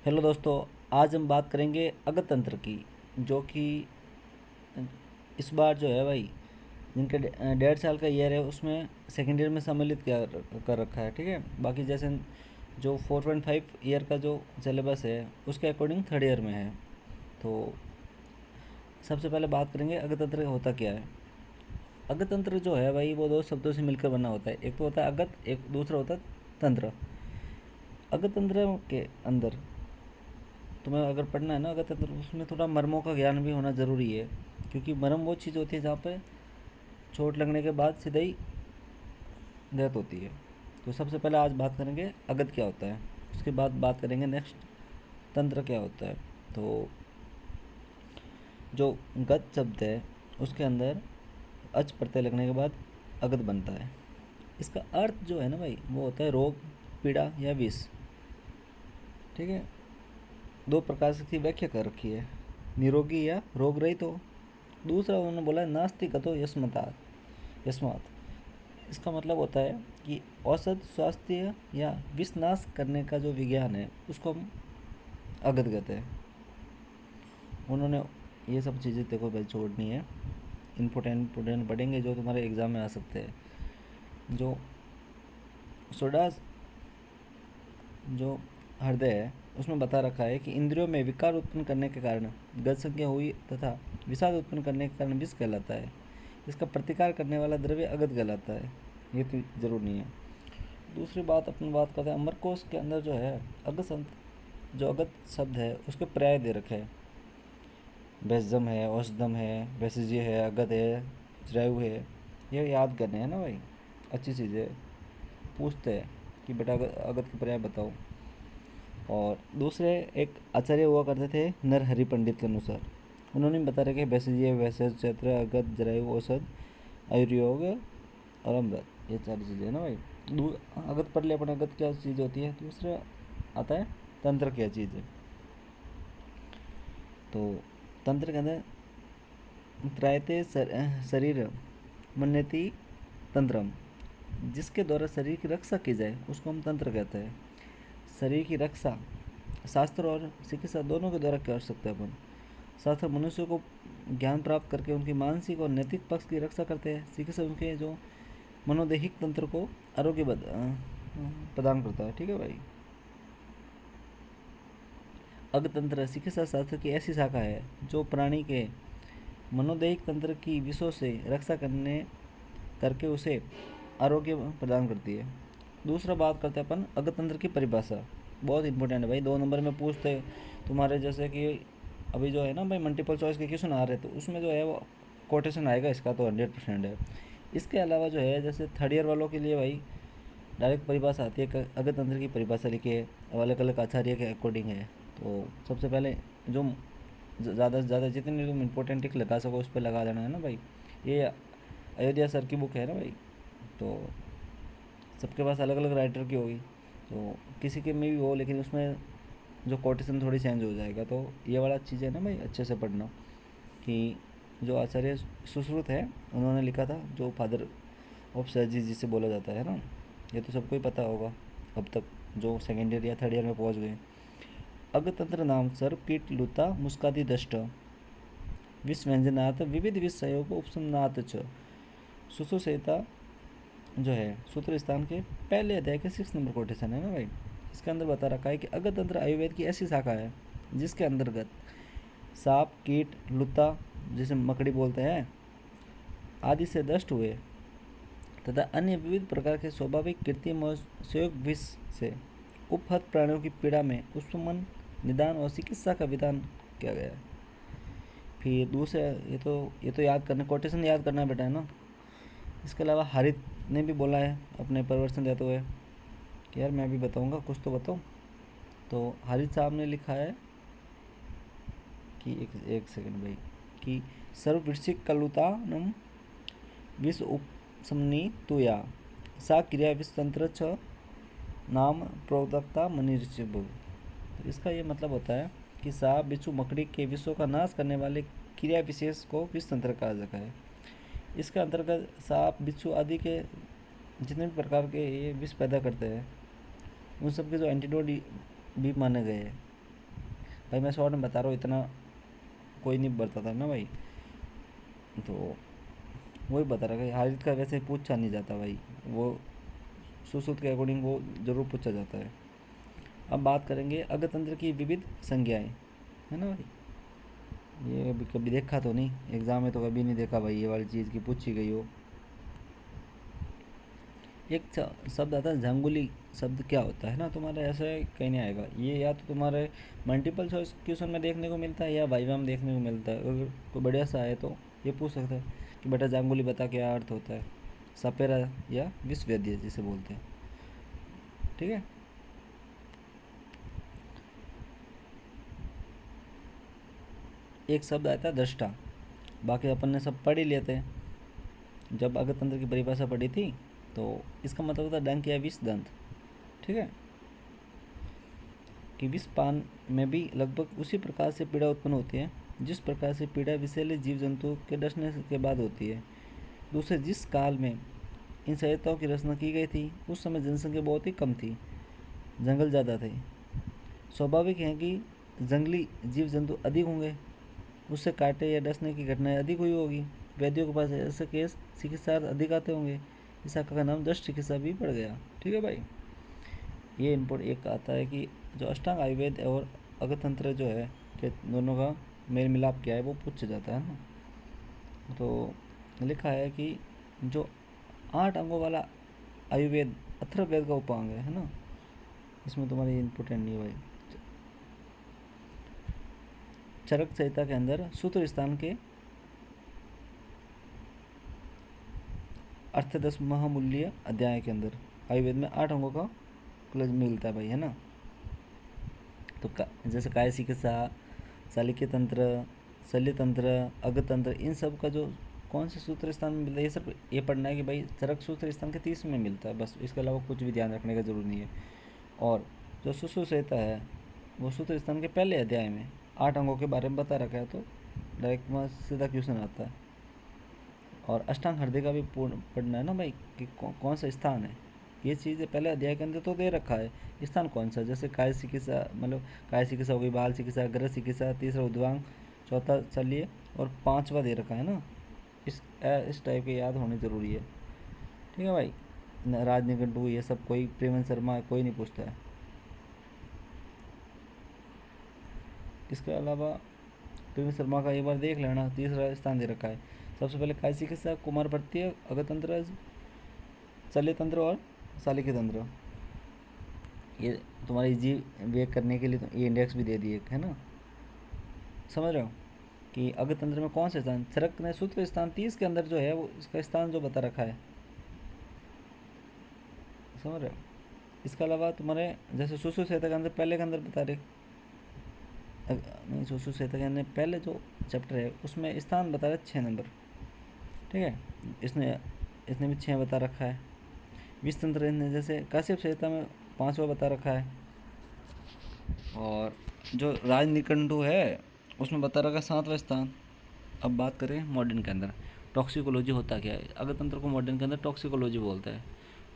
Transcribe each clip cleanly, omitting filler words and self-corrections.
Hello दोस्तों, आज हम बात करेंगे अगत तंत्र की, जो कि इस बार जो है भाई, जिनके 1.5 साल का ईयर है उसमें सेकेंड ईयर में सम्मिलित किया कर रखा है। ठीक है, बाकी जैसे जो 4.5 ईयर का जो सिलेबस है उसके अकॉर्डिंग थर्ड ईयर में है। तो सबसे पहले बात करेंगे अगत तंत्र होता क्या है। अगत तंत्र जो है भाई वो दो शब्दों से मिलकर बना होता है। एक तो होता है अगत, एक दूसरा होता है तंत्र। अगत तंत्र के अंदर तुम्हें अगर पढ़ना है ना अगर तो उसमें थोड़ा मर्मों का ज्ञान भी होना ज़रूरी है, क्योंकि मर्म वो चीज़ होती है जहाँ पे चोट लगने के बाद सीधा ही डेथ होती है। तो सबसे पहले आज बात करेंगे अगत क्या होता है, उसके बाद बात करेंगे नेक्स्ट तंत्र क्या होता है। तो जो गत शब्द है उसके अंदर अच प्रत्यय लगने के बाद अगत बनता है। इसका अर्थ जो है ना भाई वो होता है रोग, पीड़ा या विष। ठीक है, दो प्रकार से इसकी व्याख्या कर रखी है, निरोगी या रोग रहित हो। दूसरा उन्होंने बोला है नास्तिकतो यस्मात् यस्मात्। इसका मतलब होता है कि औसत स्वास्थ्य या विषनाश करने का जो विज्ञान है उसको हम अगत कहते हैं। उन्होंने ये सब चीज़ें देखो भाई छोड़नी है, इम्पोर्टेंट पढ़ेंगे जो तुम्हारे एग्ज़ाम में आ सकते हैं। जो सोडास जो हृदय है उसमें बता रखा है कि इंद्रियों में विकार उत्पन्न करने के कारण गत संज्ञा हुई तथा विषाद उत्पन्न करने के कारण विष कहलाता है। इसका प्रतिकार करने वाला द्रव्य अगत कहलाता है। ये तो जरूर नहीं है। दूसरी बात अपन बात करते हैं अमरकोश के अंदर जो है जो अगत शब्द है उसके पर्याय दे रखे हैं। बेजम है, औषधम है, बेसिजे है, अगत है, जरायु है। ये याद करने हैं ना भाई, अच्छी चीज़ है। पूछते हैं कि बेटा अगत के पर्याय बताओ। और दूसरे एक आचार्य हुआ करते थे नरहरि पंडित के अनुसार, उन्होंने बता रखा है बेसिजे, वैसेज, चैत्र, अगत, जरायु, औषध, आयुर्योग और अमृत, ये सारी चीज़ें ना भाई। अगत पढ़ ले अपन, अगत क्या चीज़ होती है। दूसरा आता है तंत्र क्या चीज़ है। तो तंत्र के अंदर त्रायते शरीर मन्यति तंत्रम, जिसके द्वारा शरीर की रक्षा की जाए उसको हम तंत्र कहते हैं। शरीर की रक्षा शास्त्र और चिकित्सा दोनों के द्वारा कर सकते हैं अपन। शास्त्र मनुष्य को ज्ञान प्राप्त करके उनकी मानसिक और नैतिक पक्ष की रक्षा करते हैं। चिकित्सा उनके जो मनोदैहिक तंत्र को आरोग्य प्रदान करता है। ठीक है भाई। अगतंत्र चिकित्सा शास्त्र की ऐसी शाखा है जो प्राणी के मनोदैहिक तंत्र की विषयों से रक्षा करके उसे आरोग्य प्रदान करती है। दूसरा बात करते हैं अपन अगतंत्र की परिभाषा, बहुत इंपॉर्टेंट है भाई। 2 नंबर में पूछते तुम्हारे जैसे कि अभी जो है ना भाई मल्टीपल चॉइस के क्वेश्चन आ रहे तो उसमें जो है वो कोटेशन आएगा इसका, तो 100% है। इसके अलावा जो है जैसे थर्ड ईयर वालों के लिए भाई डायरेक्ट परिभाषा आती है, अगतंत्र की परिभाषा लिखी है, अलग अलग आचार्य के अकॉर्डिंग है। तो सबसे पहले जो ज़्यादा से ज़्यादा जितने तुम इम्पोर्टेंट टिक लगा सको उस पर लगा देना है ना भाई। ये अयोध्या सर की बुक है ना भाई, तो सबके पास अलग अलग राइटर की होगी, तो किसी के में भी हो, लेकिन उसमें जो कोटेशन थोड़ी चेंज हो जाएगा। तो ये वाला चीज़ है ना भाई, अच्छे से पढ़ना कि जो आचार्य सुश्रुत है उन्होंने लिखा था, जो फादर ऑफ सर्जी जिसे बोला जाता है ना, ये तो सबको ही पता होगा अब तक जो सेकेंड ईयर या थर्ड ईयर में पहुंच गए। अगतंत्र नाम सर्प, कीट, लुता, मुस्कादि दष्ट, विष व्यंजनात् विविध विषयों को उपसन्नात् च। सुश्रुत जो है सूत्र स्थान के पहले अध्याय के 6 नंबर कोटेशन है ना भाई। इसके अंदर बता रखा है कि अगतंत्र आयुर्वेद की ऐसी शाखा है जिसके अंतर्गत सांप, कीट, लुत्ता जिसे मकड़ी बोलते हैं आदि से दष्ट हुए तथा अन्य विविध प्रकार के स्वाभाविक, कृत्रिम और संयोग विष से उपहत प्राणियों की पीड़ा में उपशमन, निदान और चिकित्सा का विधान किया गया है। फिर दूसरे ये तो याद करना, कोटेशन याद करना बेटा है ना। इसके अलावा हरित ने भी बोला है अपने प्रवर्तन देते हुए कि यार मैं भी बताऊंगा कुछ तो बताऊं। तो हरित साहब ने लिखा है कि एक सेकंड भाई, कि सर्ववृश्चिक कलुतानम विष उपशमनी तुया सा क्रिया विषतंत्र छ नाम प्रोदकता मनिर्चिबु। तो इसका ये मतलब होता है कि सांप, बिच्छू, मकड़ी के विषों का नाश करने वाले क्रिया विशेष को विषतंत्र कहा जाता है। इसके अंतर्गत सांप, बिच्छू आदि के जितने भी प्रकार के ये विष पैदा करते हैं उन सब के जो एंटीडोट भी माने गए हैं। भाई मैं शॉर्ट में बता रहा हूँ, इतना कोई नहीं बताता ना भाई, तो वही बता रहा है। हारित का वैसे पूछा नहीं जाता भाई, वो सुश्रुत के अकॉर्डिंग वो जरूर पूछा जाता है। अब बात करेंगे अगतंत्र की विविध संज्ञाएं, है ना भाई। ये अभी कभी देखा तो नहीं, एग्ज़ाम में तो कभी नहीं देखा भाई ये वाली चीज़ की पूछी गई हो। एक शब्द आता है झंगुली, शब्द क्या होता है ना, तुम्हारे ऐसे कहीं नहीं आएगा ये, या तो तुम्हारे मल्टीपल चॉइस क्वेश्चन में देखने को मिलता है या वाइवा में देखने को मिलता है। अगर कोई बढ़िया सा है तो ये पूछ सकता है कि बेटा झंगुली बता क्या अर्थ होता है, सपेरा या विश्ववेद्य जिसे बोलते हैं। ठीक है। एक शब्द आता है दृष्टा, बाकी अपन ने सब पढ़ ही लिए थे जब अगतंत्र की परिभाषा पढ़ी थी, तो इसका मतलब होता है डंक या विष दंत। ठीक है, कि विष पान में भी लगभग उसी प्रकार से पीड़ा उत्पन्न होती है जिस प्रकार से पीड़ा विषैले जीव जंतु के डसने के बाद होती है। दूसरे जिस काल में इन संहिताओं की रचना की गई थी उस समय जनसंख्या बहुत ही कम थी, जंगल ज़्यादा थे। स्वाभाविक है कि जंगली जीव जंतु अधिक होंगे, उससे काटे या डसने की घटनाएं अधिक हुई होगी। वैद्यों के पास ऐसे केस चिकित्सा अधिक आते होंगे, इस शाखा का नाम दस्त चिकित्सा भी पड़ गया। ठीक है भाई। ये इम्पोर्ट एक आता है कि जो अष्टांग आयुर्वेद और अगतंत्र जो है कि दोनों का मेल मिलाप क्या है वो पूछा जाता है ना। तो लिखा है कि जो 8 अंगों वाला आयुर्वेद अथर्ववेद का उपांग है ना, इसमें तुम्हारी इम्पोर्टेंट नहीं है भाई। चरक संहिता के अंदर सूत्र स्थान के अर्थदश महामूल्य अध्याय के अंदर आयुर्वेद में 8 अंगों का क्लज मिलता है भाई, है ना। तो जैसे काय चिकित्सा, शालिक्य तंत्र, शल्य तंत्र, अगतंत्र, इन सब का जो कौन से सूत्र स्थान में मिलता है, ये सब ये पढ़ना है कि भाई चरक सूत्र स्थान के 30 में मिलता है, बस इसके अलावा कुछ भी ध्यान रखने का जरूरी नहीं है। और जो सुश्रुत संहिता है वो सूत्र स्थान के पहले अध्याय में 8 अंगों के बारे में बता रखा है, तो डायरेक्ट वहाँ सीधा क्वेश्चन आता है। और अष्टांग हृदय का भी पूर्ण पढ़ना है ना भाई कि कौन सा स्थान है, ये चीज़ पहले अध्याय के अंदर तो दे रखा है, स्थान कौन सा। जैसे काय चिकित्सा, मतलब काय चिकित्सा हो गई, बाल चिकित्सा, ग्रह चिकित्सा, तीसरा उद्वांग, चौथा शल्य और 5वां दे रखा है ना। इस टाइप के याद होने ज़रूरी है। ठीक है भाई। राजनिकंटू ये सब कोई, प्रेमन शर्मा कोई नहीं पूछता है। इसके अलावा प्रेमन शर्मा का एक बार देख लेना, तीसरा स्थान दे रखा है। सबसे पहले काय चिकित्सा, कुमार भट्टिय, अगतंत्र, शल्यतंत्र और शालिक्य तंत्र, ये तुम्हारी जी वेक करने के लिए तो ये इंडेक्स भी दे दिए, है ना। समझ रहे हो कि अगतंत्र में कौन से स्थान, चरक ने सूत्र स्थान 30 के अंदर जो है वो इसका स्थान जो बता रखा है, समझ रहे हो। इसके अलावा तुम्हारे जैसे सुश्रुत संहिता के अंदर पहले के अंदर बता रहे, नहीं सुश्रुत संहिता के अंदर पहले जो चैप्टर है उसमें स्थान बता रहे 6 नंबर। ठीक है, इसने इसने भी 6 बता रखा है। विषतंत्र ने जैसे काश्यप संहिता में 5वां बता रखा है। और जो राजनिकंटू है उसमें बता रखा है 7वां स्थान। अब बात करें मॉडर्न के अंदर टॉक्सिकोलॉजी होता क्या है। अगतंत्र को मॉडर्न के अंदर टॉक्सिकोलॉजी बोलता है।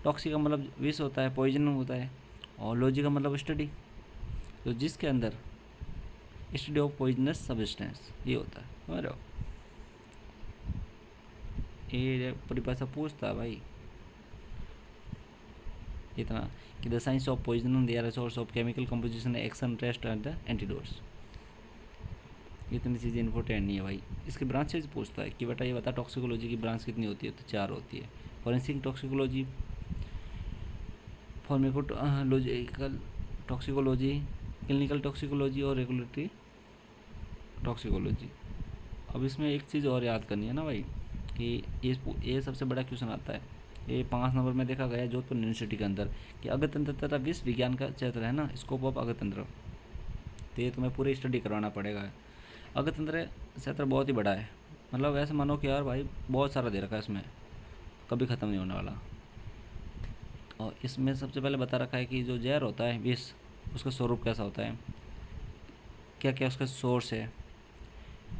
टॉक्सी का मतलब विष होता है, पॉइजन होता है, और लॉजी का मतलब स्टडी, तो जिसके अंदर स्टडी ऑफ पॉइजनस सब्सटेंस ये होता है, समझ रहे हो। ये परिभाषा पूछता है भाई इतना कि the science of poison, they are source of chemical composition, action, taste and the antidotes. इतनी चीज़ें इंपॉर्टेंट नहीं है भाई। इसके ब्रांचेज पूछता है कि बेटा ये बता टॉक्सिकोलॉजी की ब्रांच कितनी होती है, तो 4 होती है। Forensic toxicology, pharmacological toxicology, clinical toxicology और रेगुलेटरी टॉक्सिकोलॉजी। अब इसमें एक चीज़ और याद करनी है ना भाई कि ये सबसे बड़ा क्वेश्चन आता है, ये 5 नंबर में देखा गया है जोधपुर यूनिवर्सिटी के अंदर कि अगतंत्र तथा विश्व विज्ञान का क्षेत्र है ना, स्कोप ऑफ अगतंत्र, तो ये तुम्हें पूरी स्टडी करवाना पड़ेगा। अगतंत्र क्षेत्र बहुत ही बड़ा है, मतलब ऐसे मानो कि यार भाई बहुत सारा दे रखा है, इसमें कभी ख़त्म नहीं होने वाला। और इसमें सबसे पहले बता रखा है कि जो जहर होता है विष, उसका स्वरूप कैसा होता है, क्या क्या उसका सोर्स है,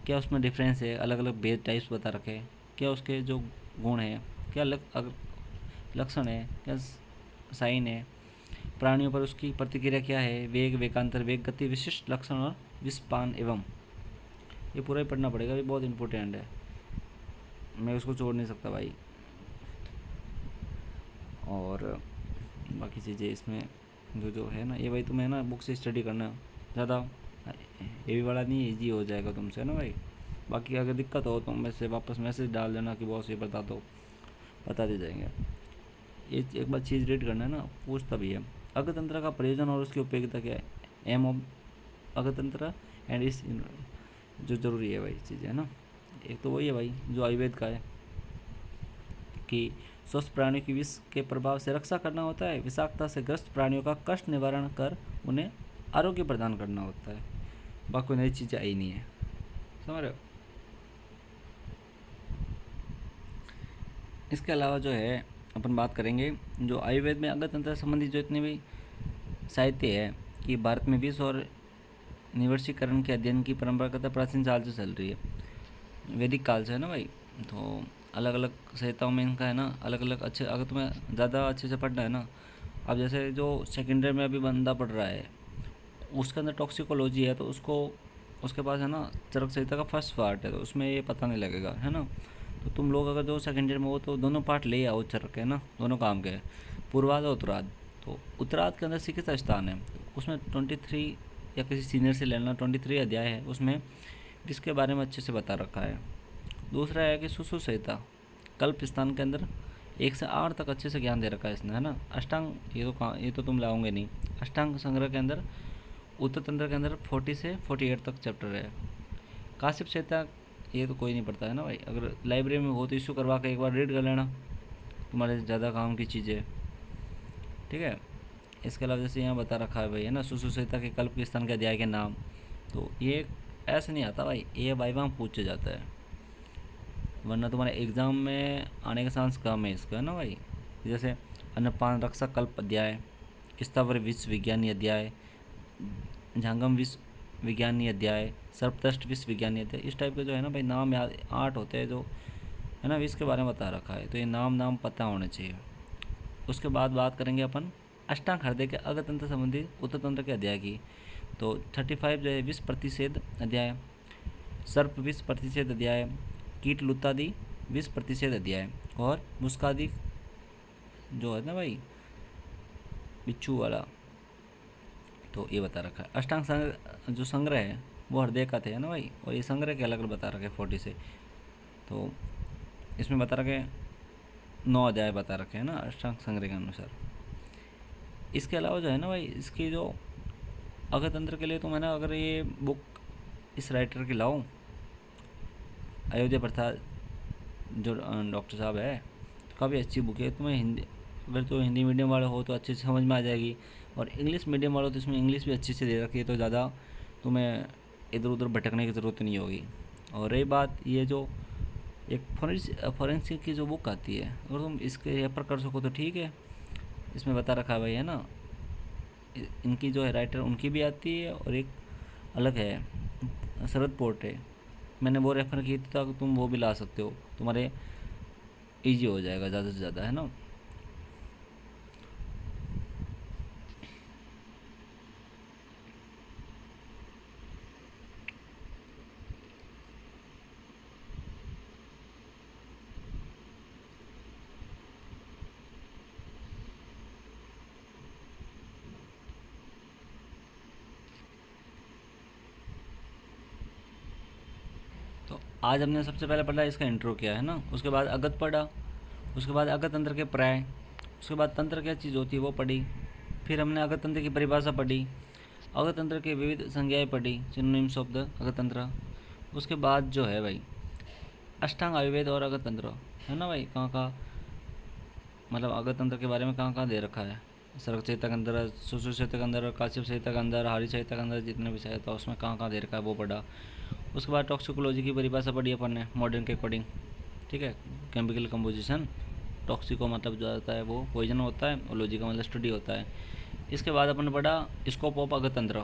क्या उसमें डिफरेंस है, अलग अलग बेस टाइप्स बता रखे हैं, क्या उसके जो गुण हैं, क्या लक्षण है, क्या साइन है, प्राणियों पर उसकी प्रतिक्रिया क्या है, वेग, वेगांतर, वेग, गति, विशिष्ट लक्षण और विस्पान एवं। ये पूरा ही पढ़ना पड़ेगा, ये बहुत इंपॉर्टेंट है, मैं उसको छोड़ नहीं सकता भाई। और बाकी चीज़ें इसमें जो जो है ना, ये भाई तुम्हें ना बुक से स्टडी करना, ज़्यादा हेवी वाला नहीं, ईजी हो जाएगा तुमसे ना भाई। बाकी अगर दिक्कत हो तो वैसे वापस मैसेज डाल देना कि बॉस ये बता दो, बता दे जाएंगे। ये एक बार चीज़ रीड करना है ना, पूछता भी है। अगतंत्र का प्रयोजन और उसकी उपयोगिता क्या है, एम ऑफ अगतंत्र एंड इस, जो ज़रूरी है भाई चीज़ है ना। एक तो वही है भाई जो आयुर्वेद का है कि स्वस्थ प्राणियों की विष के प्रभाव से रक्षा करना होता है, विषाक्तता से ग्रस्त प्राणियों का कष्ट निवारण कर उन्हें आरोग्य प्रदान करना होता है। बाकी नई चीज़ें आई नहीं है, समझ रहे हो। इसके अलावा जो है अपन बात करेंगे जो आयुर्वेद में अगतंत्र संबंधी जो इतने भी साहित्य है कि भारत में विष और निवर्षीकरण के अध्ययन की परंपरागत प्राचीन काल से चल रही है, वैदिक काल से है ना भाई। तो अलग अलग संहिताओं में इनका है ना अलग अलग अच्छे, अगर तुम्हें ज़्यादा अच्छे से पढ़ना है ना, अब जैसे जो सेकेंड ईयर में अभी बंदा पढ़ रहा है उसके अंदर टॉक्सिकोलॉजी है, तो उसको उसके पास है ना चरक संहिता का फर्स्ट पार्ट है, तो उसमें ये पता नहीं लगेगा है ना। तो तुम लोग अगर जो सेकेंड ईयर में हो तो दोनों पार्ट ले आओ चरक है ना, दोनों काम के, पूर्वाध और उत्तराध। तो उत्तराध के अंदर चिकित्सा स्थान है, उसमें 23 या किसी सीनियर से लेना 23 अध्याय है, उसमें इसके बारे में अच्छे से बता रखा है। दूसरा है कि सुश्रुत संहिता कल्प स्थान के अंदर 1 से 8 तक अच्छे से ज्ञान दे रखा है इसने है ना। अष्टांग ये तो तुम लाओगे नहीं। अष्टांग संग्रह के अंदर उत्तर तंत्र के अंदर 40 से 48 तक चैप्टर है। काश्यप संहिता ये तो कोई नहीं पढ़ता है ना भाई, अगर लाइब्रेरी में हो तो इशू करवा के एक बार रीड कर लेना, तुम्हारे ज़्यादा काम की चीज़ें, ठीक है। इसके अलावा जैसे यहाँ बता रखा है भाई है ना सुश्रुत संहिता के कल्प स्थान के अध्याय के नाम, तो ये ऐसे नहीं आता भाई, ये वाइवा में पूछे जाता है, वरना तुम्हारे एग्ज़ाम में आने का चांस कम है इसका है ना भाई। जैसे अन्नपान रक्षा कल्प अध्याय, स्थावर विश्व विज्ञानी अध्याय, झांगम विश्व विज्ञानी अध्याय, सर्पदष्ट विश्व विज्ञानी अध्याय, इस टाइप के जो है ना भाई नाम याद 8 होते हैं जो है ना विश्व के बारे में बता रखा है, तो ये नाम पता होने चाहिए। उसके बाद बात करेंगे अपन अष्टांग हृदय के अगतंत्र संबंधी उत्तर तंत्र के अध्याय की, तो 35 जो है विश्व प्रतिषेध अध्याय, सर्प विश्व प्रतिषेध अध्याय, कीट लुत्तादि विश्व प्रतिषेध अध्याय, और मुस्कादि जो है ना भाई बिच्छू वाला, तो ये बता रखा है। अष्टांग संग्रह जो संग्रह है वो हृदय का थे है ना भाई, और ये संग्रह के अलग अलग बता रखे 40 से, तो इसमें बता रखे 9 अध्याय बता रखे हैं ना अष्टांग संग्रह के अनुसार। इसके अलावा जो है ना भाई इसकी जो अगतंत्र के लिए तो मैं ना अगर ये बुक इस राइटर की लाऊं, अयोध्या प्रसाद जो डॉक्टर साहब है, काफ़ी अच्छी बुक है। तुम्हें हिंदी, अगर तो हिंदी मीडियम वाले हो तो अच्छे से समझ में आ जाएगी, और इंग्लिश मीडियम वालों तो इसमें इंग्लिश भी अच्छी से दे रखी है, तो ज़्यादा तुम्हें इधर उधर भटकने की ज़रूरत नहीं होगी। और रही बात ये जो एक फॉरेंसिक की जो बुक आती है, अगर तुम इसके रेफर कर सको तो ठीक है, इसमें बता रखा है भाई है ना, इनकी जो है राइटर उनकी भी आती है, और एक अलग है शरद पोर्टे, मैंने वो रेफ़र की थी, तो तुम वो भी ला सकते हो, तुम्हारे इजी हो जाएगा ज़्यादा से ज़्यादा है ना। तो आज हमने सबसे पहले पढ़ा इसका इंट्रो किया है ना, उसके बाद अगत पढ़ा, उसके बाद अगत तंत्र के प्राय, उसके बाद तंत्र क्या चीज़ होती है वो पढ़ी, फिर हमने अगत तंत्र की परिभाषा पढ़ी, अगत तंत्र के विविध संज्ञाएं पढ़ी, सिनोनिम्स ऑफ द अगत तंत्र। उसके बाद जो है भाई अष्टांग आयुर्वेद और अगत तंत्र है ना भाई, कहाँ मतलब अगत तंत्र के बारे में कहाँ दे रखा है, सरक संहिता के अंदर, सुश्रुत संहिता के अंदर, काश्यप संहिता के अंदर, हारी संहिता के अंदर, जितने भी संहिता उसमें कहाँ दे रखा है वो पढ़ा। उसके बाद टॉक्सिकोलॉजी की परिभाषा पढ़ी अपन ने मॉडर्न के अकॉर्डिंग, ठीक है। केमिकल कंपोजिशन, टॉक्सिको मतलब जो होता है वो पॉइजन होता है, और लॉजी का मतलब स्टडी होता है। इसके बाद अपन ने पढ़ा स्कोप ऑफ अगत तंत्र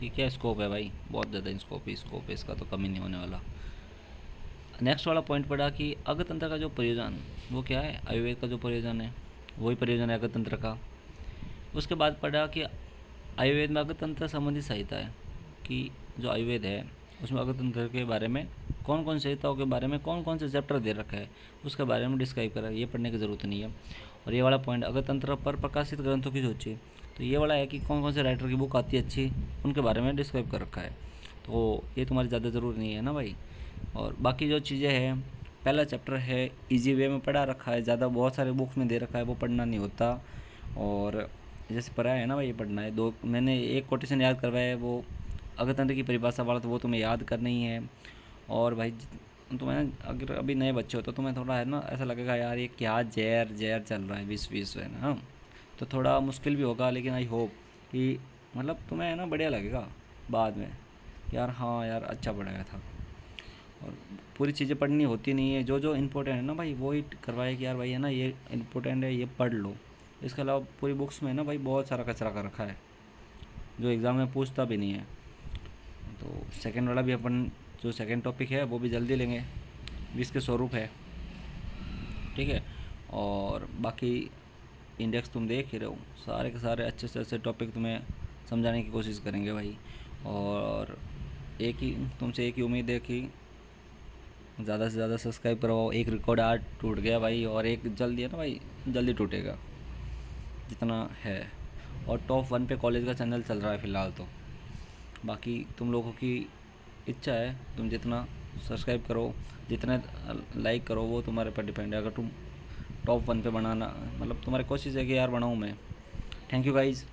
कि क्या स्कोप है भाई, बहुत ज़्यादा स्कोप है इसका, तो कमी नहीं होने वाला। नेक्स्ट वाला पॉइंट पढ़ा कि अगत तंत्र का जो प्रयोजन वो क्या है, आयुर्वेद का जो प्रयोजन है वही प्रयोजन है अगत तंत्र का। उसके बाद पढ़ा कि आयुर्वेद में अग्रतंत्र संबंधी संहिता है, कि जो आयुर्वेद है उसमें अग्रतंत्र के बारे में कौन कौन संहिताओं के बारे में कौन कौन से चैप्टर दे रखा है उसके बारे में डिस्क्राइब करा है। ये पढ़ने की ज़रूरत नहीं है। और ये वाला पॉइंट, अग्रतंत्र पर प्रकाशित ग्रंथों की सूची, तो ये वाला है कि कौन कौन से राइटर की बुक आती है अच्छी, उनके बारे में डिस्क्राइब कर रखा है। तो ये तुम्हारी ज़्यादा ज़रूरी नहीं है ना भाई। और बाकी जो चीज़ें हैं, पहला चैप्टर है इजी वे में पढ़ा रखा है, ज़्यादा बहुत सारे बुक्स में दे रखा है, वो पढ़ना नहीं होता। और जैसे पढ़ा है ना भाई, ये पढ़ना है। दो मैंने एक कोटेशन याद करवाया है, वो अगतंत्र की परिभाषा वाला, तो वो तुम्हें याद करना ही है। और भाई तुम्हें अगर अभी नए बच्चे हो तो तुम्हें थोड़ा है ना ऐसा लगेगा यार ये क्या जहर जहर चल रहा है विश्व है ना, हाँ। तो थोड़ा मुश्किल भी होगा, लेकिन आई होप कि मतलब तुम्हें है ना बढ़िया लगेगा बाद में, यार हाँ यार अच्छा पढ़ाया था। और पूरी चीज़ें पढ़नी होती नहीं है, जो जो इम्पोर्टेंट है ना भाई वही करवाए कि यार भाई है ना ये इम्पोर्टेंट है, ये पढ़ लो। इसके अलावा पूरी बुक्स में ना भाई बहुत सारा कचरा कर रखा है जो एग्ज़ाम में पूछता भी नहीं है। तो सेकंड वाला भी अपन, जो सेकंड टॉपिक है वो भी जल्दी लेंगे, 20 के स्वरूप है, ठीक है। और बाकी इंडेक्स तुम देख ही रहे हो, सारे के सारे अच्छे से अच्छे टॉपिक तुम्हें समझाने की कोशिश करेंगे भाई। और तुमसे एक ही उम्मीद है कि ज़्यादा से ज़्यादा सब्सक्राइब करवाओ। एक रिकॉर्ड आज टूट गया भाई, और एक जल्दी है ना भाई, जल्दी टूटेगा जितना है। और टॉप 1 पे कॉलेज का चैनल चल रहा है फ़िलहाल तो। बाकी तुम लोगों की इच्छा है, तुम जितना सब्सक्राइब करो, जितना लाइक करो, वो तुम्हारे पर डिपेंड है। अगर तुम टॉप 1 पे बनाना, मतलब तुम्हारी कोशिश है कि यार बनाऊँ मैं। Thank you guys.